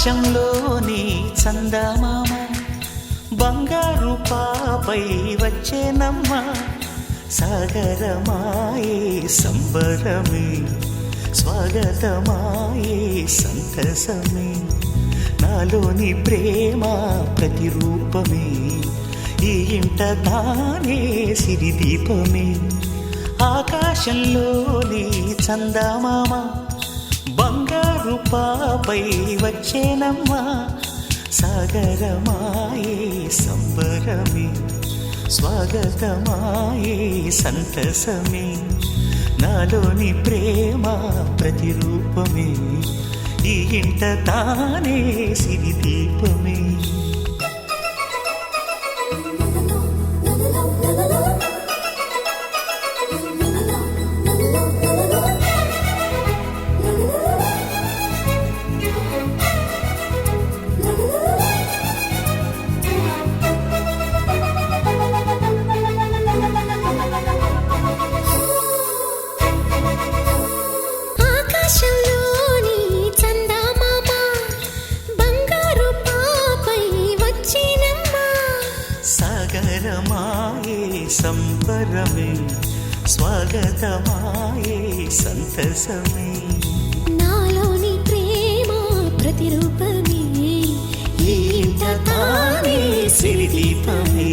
ఆకాశంలోని చందమామ బంగారు పాపై వచ్చేనమ్మ సాగరమాయే సంబరమే స్వాగతమాయే సంతసమే నాలోని ప్రేమ ప్రతిరూపమే ఈ ఇంట తానే సిరిదీపమే ఆకాశంలోని చందమామ బంగారు పాపై వచ్చేనమ్మా సాగరమాయే సంబరమే స్వాగతమాయే సంతసమే నాలోని ప్రేమ ప్రతిరూపమే ఈ ఇంట తానే సిరిదీపమే సాగరమాయే సంబరమే స్వాగతమాయే సంతసమే నాలోని ప్రేమ ప్రతిరూపమే ఈ ఇంట తానే సిరిదీపమే